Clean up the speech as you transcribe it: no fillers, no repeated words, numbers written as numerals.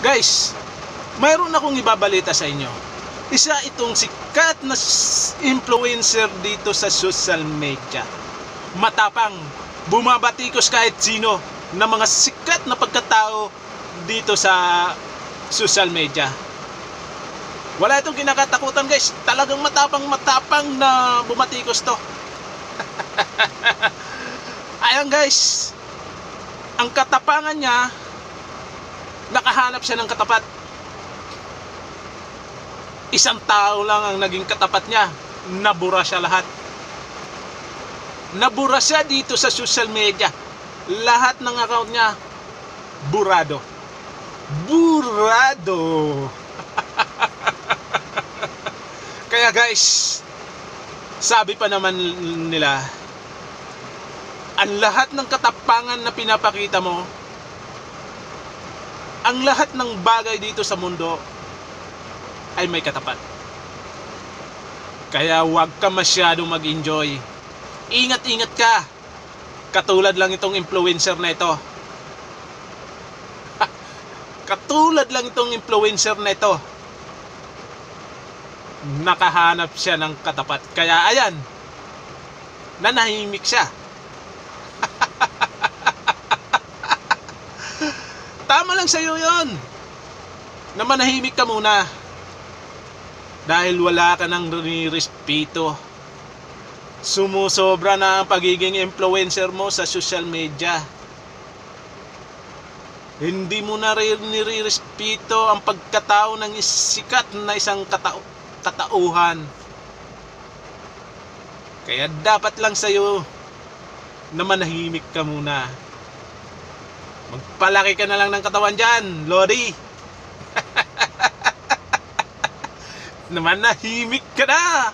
Guys, mayroon akong ibabalita sa inyo. Isa itong sikat na influencer dito sa social media. Matapang, bumabatikos kahit sino na mga sikat na pagkatao dito sa social media. Wala itong kinakatakutan guys. Talagang matapang na bumatikos to. Ayan guys, ang katapangan niya, nakahanap siya ng katapat. Isang tao lang ang naging katapat niya. Nabura siya lahat. Nabura siya dito sa social media. Lahat ng account niya burado. Kaya guys, sabi pa naman nila, ang lahat ng katapangan na pinapakita mo, ang lahat ng bagay dito sa mundo ay may katapat. Kaya huwag ka masyado mag-enjoy. Ingat-ingat ka. Katulad lang itong influencer na ito. Katulad lang itong influencer na ito. Nakahanap siya ng katapat. Kaya ayan, nanahimik siya. Tama lang sa'yo yun na manahimik ka muna. Dahil wala ka nang nirespeto. Sumusobra na ang pagiging influencer mo sa social media. Hindi mo na rin nirespeto ang pagkatao ng sikat na isang katauhan. Kaya dapat lang sa'yo na manahimik ka muna. Magpalaki ka na lang ng katawan dyan, Lodi. Naman nahimik ka na.